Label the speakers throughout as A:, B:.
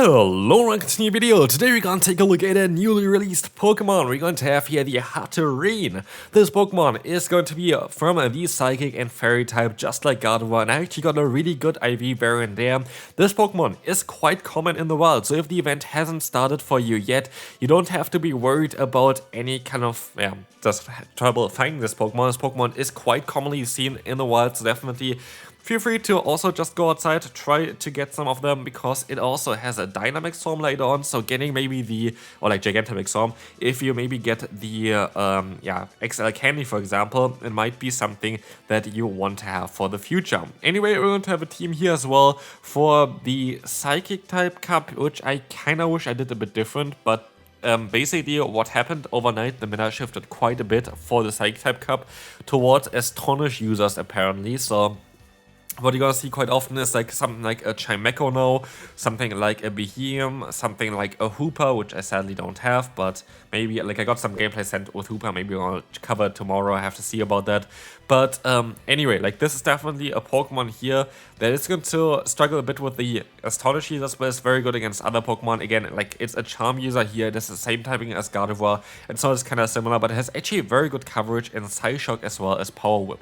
A: Hello and continue video. Today we're going to take a look at a newly released Pokemon. We're going to have here the Hatterene. This Pokemon is going to be from the Psychic and Fairy type, just like Gardevoir, and I actually got a really good IV variant there. This Pokemon is quite common in the wild, so if the event hasn't started for you yet, you don't have to be worried about any kind of just trouble finding this Pokemon. This Pokemon is quite commonly seen in the wild, so definitely feel free to also just go outside, try to get some of them, because it also has a Dynamic Storm later on, so getting maybe the, or like Gigantic Storm, if you maybe get the, XL Candy for example, it might be something that you want to have for the future. Anyway, we're going to have a team here as well for the Psychic type Cup, which I kinda wish I did a bit different, but basically what happened overnight, the meta shifted quite a bit for the Psychic type Cup towards Astonish users apparently, so what you're gonna see quite often is like something like a Chimecho now, something like a Behemoth, something like a Hooper, which I sadly don't have, but maybe, like I got some gameplay sent with Hooper, maybe I'll cover it tomorrow, I have to see about that. But anyway, like this is definitely a Pokemon here that is going to struggle a bit with the Astonish users, but it's very good against other Pokemon. Again, like it's a Charm user here, it has the same typing as Gardevoir, and so it's kind of similar, but it has actually very good coverage in Psyshock as well as Power Whip.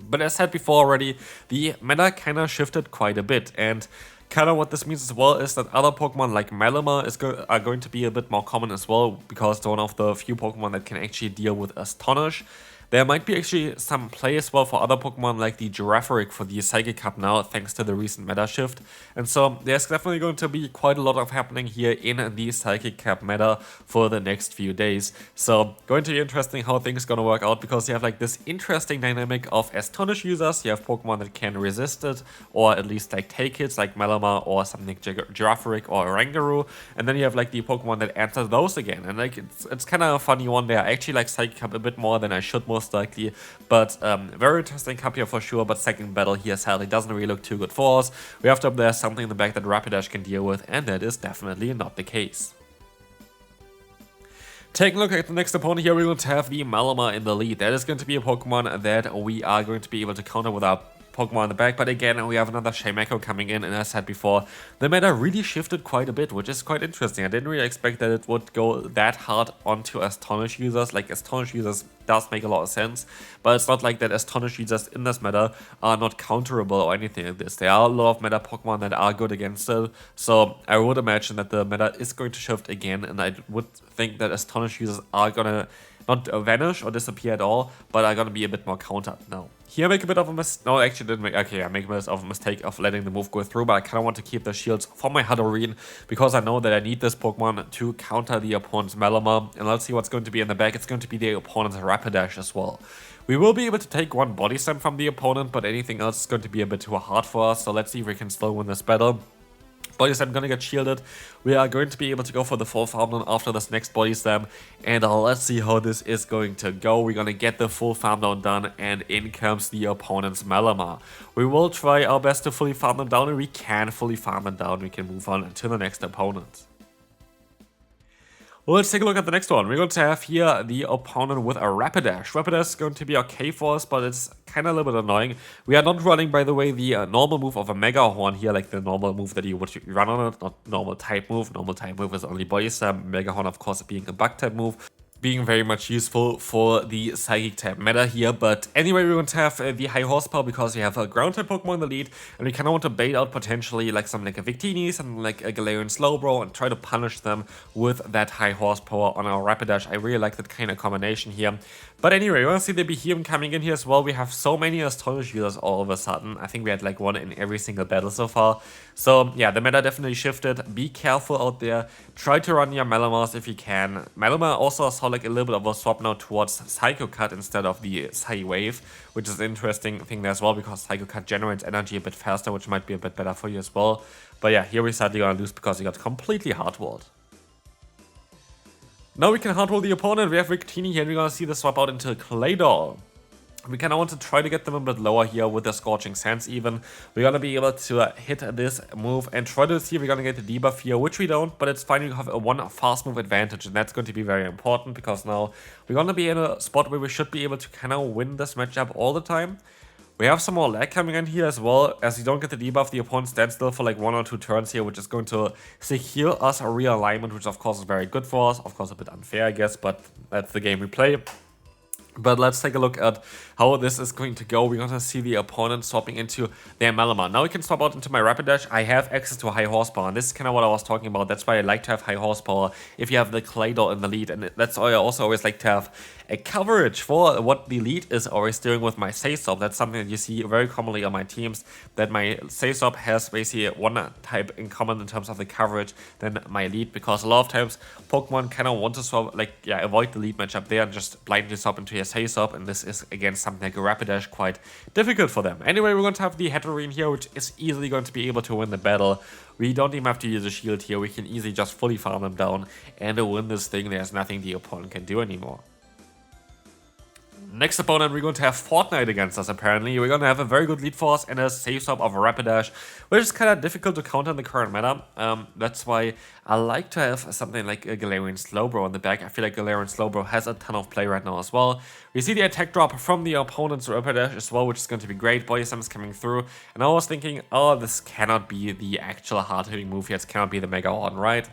A: But as said before already, the meta kinda shifted quite a bit, and kinda what this means as well is that other Pokemon like Malamar are going to be a bit more common as well, because they're one of the few Pokemon that can actually deal with Astonish. There might be actually some play as well for other Pokemon like the Girafarig for the Psychic Cup now, thanks to the recent meta shift. And so there's definitely going to be quite a lot of happening here in the Psychic Cup meta for the next few days. So going to be interesting how things gonna work out, because you have like this interesting dynamic of Astonish users, you have Pokemon that can resist it, or at least like take hits like Malamar or something like Girafarig or Oranguru, and then you have like the Pokemon that answer those again. And like it's kind of a funny one there. I actually like Psychic Cup a bit more than I should most likely, but very interesting cup here for sure. But second battle here sadly doesn't really look too good for us. We have to up there something in the back that Rapidash can deal with, and that is definitely not the case. Taking a look at the next opponent here, we're going to have the Malamar in the lead. That is going to be a Pokemon that we are going to be able to counter with our Pokemon in the back, but again we have another Chimecho coming in, and as I said before, the meta really shifted quite a bit, which is quite interesting. I didn't really expect that it would go that hard onto Astonish users. Like Astonish users does make a lot of sense, but it's not like that Astonish users in this meta are not counterable or anything like this. There are a lot of meta Pokemon that are good against it, so I would imagine that the meta is going to shift again, and I would think that Astonish users are gonna not vanish or disappear at all, but are gonna be a bit more countered now. Here I make a bit of a mistake. No, I actually didn't make. Okay, I make a bit of a mistake of letting the move go through, but I kind of want to keep the shields for my Hatterene, because I know that I need this Pokemon to counter the opponent's Malamar. And let's see what's going to be in the back. It's going to be the opponent's Rapidash as well. We will be able to take one Body Slam from the opponent, but anything else is going to be a bit too hard for us. So let's see if we can still win this battle. Body Slam gonna get shielded. We are going to be able to go for the full farm down after this next Body Slam, and let's see how this is going to go. We're gonna get the full farm down done, and in comes the opponent's Malamar. We will try our best to fully farm them down, and we can fully farm them down. We can move on to the next opponent. Well, let's take a look at the next one. We're going to have here the opponent with a Rapidash. Rapidash is going to be okay for us, but it's kind of a little bit annoying. We are not running, by the way, the normal move of a Mega Horn here, like the normal move that you would run on it, not normal type move. Normal type move is only Body Slam. Mega Horn, of course, being a bug type move, being very much useful for the Psychic type meta here. But anyway, we're going to have the high horsepower because we have a ground type Pokemon in the lead, and we kind of want to bait out potentially like something like a Victini, something like a Galarian Slowbro, and try to punish them with that high horsepower on our Rapidash. I really like that kind of combination here. But anyway, we want to see the Behemoth coming in here as well. We have so many Astonish users all of a sudden. I think we had like one in every single battle so far. So yeah, the meta definitely shifted. Be careful out there. Try to run your Malamars if you can. Malamar also saw like a little bit of a swap now towards Psycho Cut instead of the Psy Wave, which is an interesting thing there as well, because Psycho Cut generates energy a bit faster, which might be a bit better for you as well. But yeah, here we're sadly gonna lose because he got completely hardwalled. Now we can hardwall the opponent. We have Victini here, and we're gonna see the swap out into Claydol. We kind of want to try to get them a bit lower here with the Scorching Sands even. We're going to be able to hit this move and try to see if we're going to get the debuff here, which we don't, but it's fine. We have a one fast move advantage, and that's going to be very important, because now we're going to be in a spot where we should be able to kind of win this matchup all the time. We have some more lag coming in here as well, as you don't get the debuff, the opponent stands still for like 1 or 2 turns here, which is going to secure us a realignment, which of course is very good for us. Of course a bit unfair, I guess, but that's the game we play. But let's take a look at how this is going to go. We're going to see the opponent swapping into their Malamar. Now we can swap out into my Rapidash. I have access to high horsepower, and this is kind of what I was talking about. That's why I like to have high horsepower if you have the Claydol in the lead. And that's why I also always like to have a coverage for what the lead is always doing with my Saysop. That's something that you see very commonly on my teams, that my Saysop has basically one type in common in terms of the coverage than my lead, because a lot of times Pokemon kind of want to swap, like, avoid the lead matchup there and just blindly swap into your Saysop, and this is against something like a Rapidash quite difficult for them. Anyway, we're going to have the Hatterene here, which is easily going to be able to win the battle. We don't even have to use a shield here. We can easily just fully farm them down and win this thing. There's nothing the opponent can do anymore. Next opponent, we're going to have Fortnite against us, apparently. We're going to have a very good lead force and a safe swap of a Rapidash, which is kind of difficult to counter in the current meta. That's why I like to have something like a Galarian Slowbro in the back. I feel like Galarian Slowbro has a ton of play right now as well. We see the attack drop from the opponent's Rapidash as well, which is going to be great. Body Slam is coming through. And I was thinking, oh, this cannot be the actual hard-hitting move here. It cannot be the Mega Horn, right?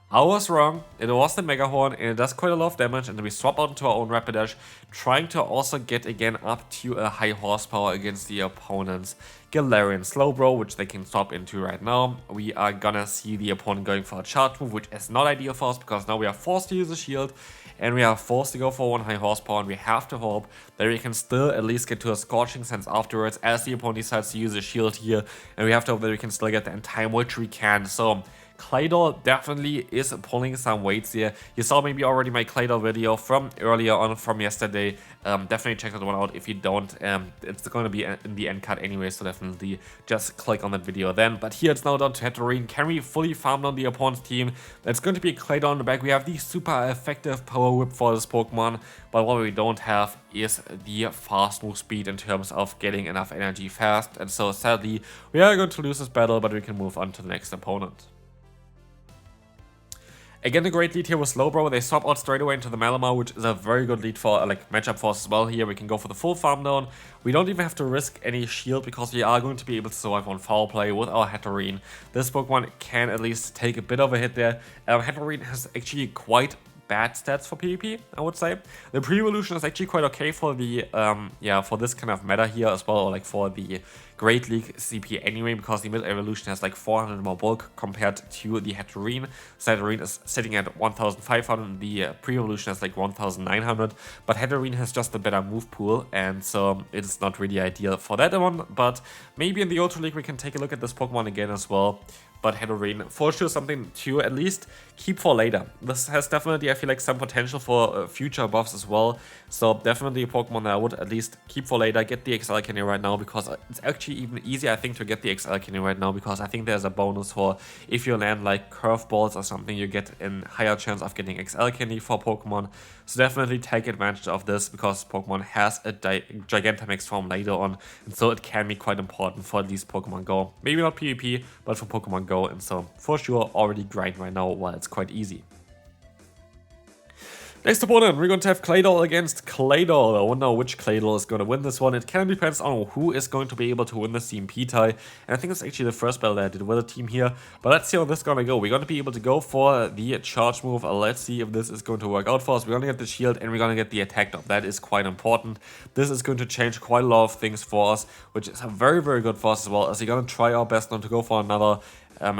A: I was wrong, it was the Mega Horn, and it does quite a lot of damage, and then we swap out into our own Rapidash, trying to also get again up to a high horsepower against the opponent's Galarian Slowbro, which they can swap into right now. We are gonna see the opponent going for a charge move, which is not ideal for us, because now we are forced to use a shield, and we are forced to go for one high horsepower, and we have to hope that we can still at least get to a Scorching Sense afterwards, as the opponent decides to use a shield here, and we have to hope that we can still get that in time, which we can. So Claydol definitely is pulling some weights here. You saw maybe already my Claydol video from earlier on, from yesterday. Definitely check that one out. If you don't, it's going to be in the end card anyway, so definitely just click on that video then. But here it's now down to Hatterene. Can we fully farm down the opponent's team? That's going to be a Claydol in the back. We have the super effective Power Whip for this Pokemon, but what we don't have is the fast move speed in terms of getting enough energy fast. And so sadly, we are going to lose this battle, but we can move on to the next opponent. Again, a great lead here with Slowbro. They swap out straight away into the Malamar, which is a very good lead for, like, matchup for us as well here. We can go for the full farm down. We don't even have to risk any shield, because we are going to be able to survive on foul play with our Hatterene. This Pokemon can at least take a bit of a hit there. Hatterene has actually quite bad stats for PvP, I would say. The pre-evolution is actually quite okay for the, for this kind of meta here as well, or like for the Great League CP anyway, because the mid-evolution has like 400 more bulk compared to the Hatterene. So Hatterene is sitting at 1500, the pre-evolution has like 1900, but Hatterene has just a better move pool, and so it's not really ideal for that one, but maybe in the Ultra League we can take a look at this Pokemon again as well. But Hatterene, for sure, something to at least keep for later. This has definitely, I feel like, some potential for future buffs as well. So definitely a Pokemon that I would at least keep for later. Get the XL Candy right now, because it's actually even easier, I think, to get the XL Candy right now, because I think there's a bonus for if you land like curveballs or something, you get a higher chance of getting XL Candy for Pokemon. So definitely take advantage of this, because Pokemon has a Gigantamax form later on, and so it can be quite important for at least Pokemon Go. Maybe not PvP, but for Pokemon Go, and so for sure already grind right now while it's quite easy. Next opponent, we're going to have Claydol against Claydol. I wonder which Claydol is going to win this one. It kind of depends on who is going to be able to win the CMP tie. And I think it's actually the first battle that I did with a team here. But let's see how this is going to go. We're going to be able to go for the charge move. Let's see if this is going to work out for us. We're going to get the shield and we're going to get the attack up. That is quite important. This is going to change quite a lot of things for us, which is very, very good for us as well, as we're going to try our best not to go for another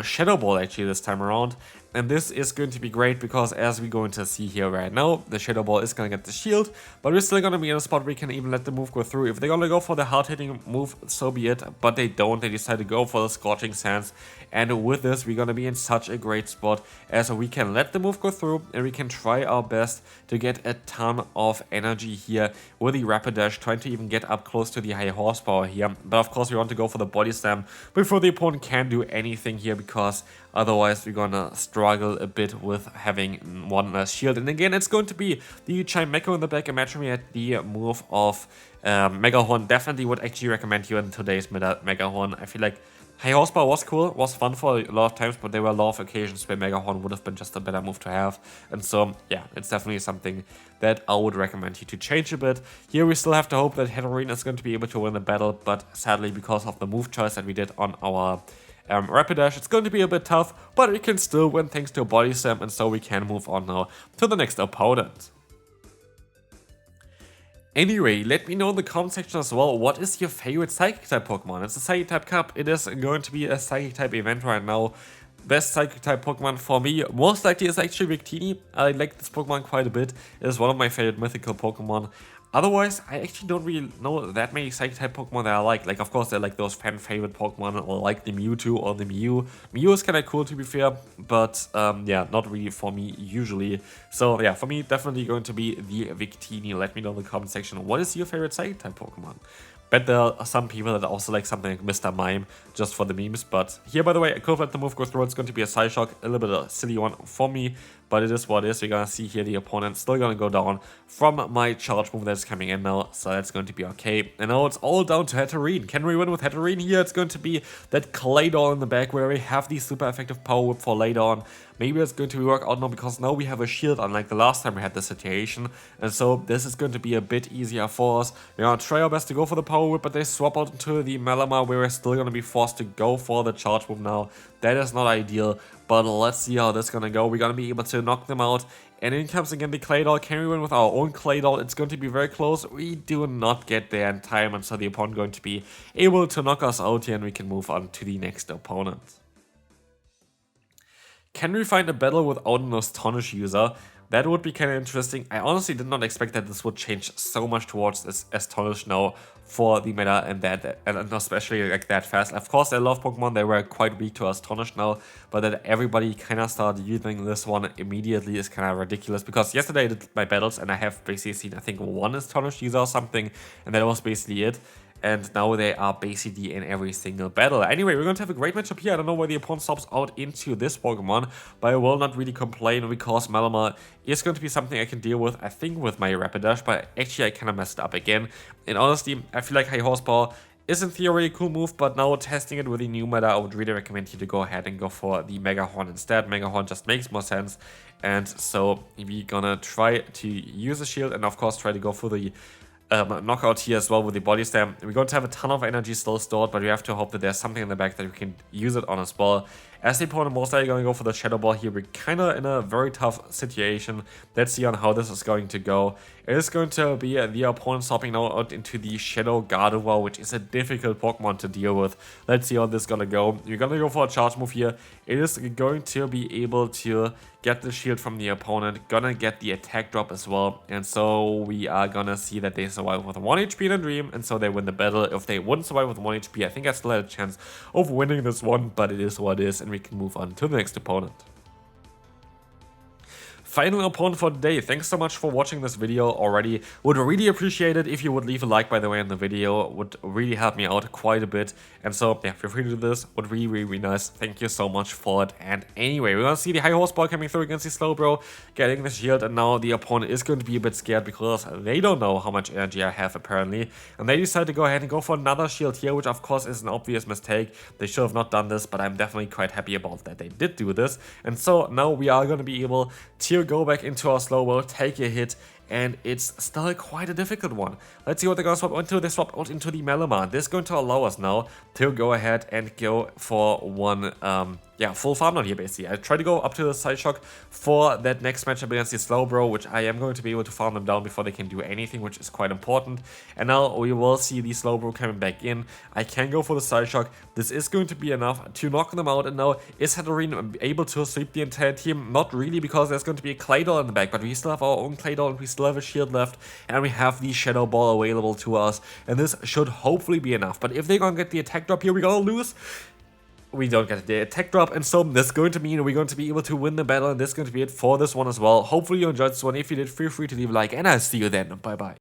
A: Shadow Ball actually this time around. And this is going to be great, because as we're going to see here right now, the Shadow Ball is going to get the shield, but we're still going to be in a spot where we can even let the move go through. If they're going to go for the hard-hitting move, so be it, but they don't. They decide to go for the Scorching Sands, and with this, we're going to be in such a great spot, as we can let the move go through, and we can try our best to get a ton of energy here with the Rapidash, trying to even get up close to the high horsepower here. But of course, we want to go for the Body Slam before the opponent can do anything here, because otherwise we're gonna struggle a bit with having one shield. And again, it's going to be the Chimecho in the back. Imagine we had the move of Mega Horn. Definitely would actually recommend you in today's Mega Horn. I feel like High Horsepower was cool, was fun for a lot of times, but there were a lot of occasions where Mega Horn would have been just a better move to have. And so, yeah, it's definitely something that I would recommend you to change a bit. Here we still have to hope that Hatterene is going to be able to win the battle, but sadly, because of the move choice that we did on our Rapidash, it's going to be a bit tough, but we can still win thanks to a Body Slam, and so we can move on now to the next opponent. Anyway, let me know in the comment section as well, what is your favorite Psychic type Pokemon? It's a Psychic type Cup, it is going to be a Psychic type event right now. Best Psychic type Pokemon for me, most likely is actually Victini. I like this Pokemon quite a bit, it is one of my favorite mythical Pokemon. Otherwise, I actually don't really know that many Psychic type Pokemon that I like. Like, of course, they're like those fan favorite Pokemon, or like the Mewtwo or the Mew. Mew is kind of cool, to be fair, but yeah, not really for me usually. So yeah, for me, definitely going to be the Victini. Let me know in the comment section, what is your favorite Psychic type Pokemon? Bet there are some people that also like something like Mr. Mime, just for the memes. But here, by the way, I could let the move go through. It's going to be a Psyshock, a little bit of a silly one for me, but it is what it is. We're gonna see here the opponent still gonna go down from my charge move that's coming in now, so that's going to be okay. And now it's all down to Hatterene. Can we win with Hatterene here? It's going to be that Claydol in the back where we have the super effective Power Whip for later on. Maybe it's going to work out now because now we have a shield, unlike the last time we had this situation. And so this is going to be a bit easier for us. We're gonna try our best to go for the Power Whip, but they swap out into the Malamar where we're still gonna be forced to go for the charge move now. That is not ideal, but let's see how this is gonna go. We're gonna be able to knock them out. And in comes again the Claydol. Can we win with our own Claydol? It's going to be very close. We do not get there in time, and so the opponent going to be able to knock us out here, and we can move on to the next opponent. Can we find a battle without an Astonish user? That would be kind of interesting. I honestly did not expect that this would change so much towards this Astonish now for the meta, and especially like that fast. Of course, I love Pokemon, they were quite weak to Astonish now, but that everybody kind of started using this one immediately is kind of ridiculous, because yesterday I did my battles and I have basically seen, I think, one Astonish user or something, and that was basically it. And now they are basically in every single battle. Anyway, we're going to have a great matchup here. I don't know why the opponent stops out into this Pokemon, but I will not really complain because Malamar is going to be something I can deal with, I think, with my Rapidash, but actually I kind of messed up again. And honestly, I feel like High Horsepower is in theory a cool move, but now testing it with the new meta, I would really recommend you to go ahead and go for the Mega Horn instead. Mega Horn just makes more sense. And so we're gonna try to use a shield and of course try to go for the knockout here as well with the Body Slam. We're going to have a ton of energy still stored, but we have to hope that there's something in the back that we can use it on as well. As the opponent most likely going to go for the Shadow Ball here, we're kind of in a very tough situation. Let's see on how this is going to go. It is going to be the opponent swapping now out into the Shadow Gardevoir, which is a difficult Pokemon to deal with. Let's see how this is going to go. We're going to go for a charge move here. It is going to be able to get the shield from the opponent, gonna get the attack drop as well, and so we are gonna see that they survive with 1 HP in a dream, and so they win the battle. If they wouldn't survive with 1 HP, I think I still had a chance of winning this one, but it is what it is, and we can move on to the next opponent. Final opponent for today. Thanks so much for watching this video already. Would really appreciate it if you would leave a like, by the way, in the video. Would really help me out quite a bit. And so, yeah, feel free to do this. Would really nice. Thank you so much for it. And anyway, we're gonna see the High Horsepower coming through against the Slowbro, getting the shield, and now the opponent is going to be a bit scared because they don't know how much energy I have apparently. And they decide to go ahead and go for another shield here, which of course is an obvious mistake. They should have not done this, but I'm definitely quite happy about that they did do this. And so now we are gonna be able to go back into our Slowbro, take a hit, and it's still quite a difficult one. Let's see what they're going to swap into. They swap out into the Malamar. This is going to allow us now to go ahead and go for one, full farm down here, basically. I try to go up to the Psyshock for that next matchup against the Slowbro, which I am going to be able to farm them down before they can do anything, which is quite important. And now we will see the Slowbro coming back in. I can go for the Psyshock. This is going to be enough to knock them out. And now, is Hatterene able to sweep the entire team? Not really, because there's going to be a Claydol in the back, but we still have our own Claydol, and we still have a shield left, and we have the Shadow Ball available to us, and this should hopefully be enough. But if they're gonna get the attack drop here, we're gonna lose. We don't get the attack drop, and so this is going to mean we're going to be able to win the battle, and this is going to be it for this one as well. Hopefully you enjoyed this one. If you did, feel free to leave a like, and I'll see you then. Bye bye.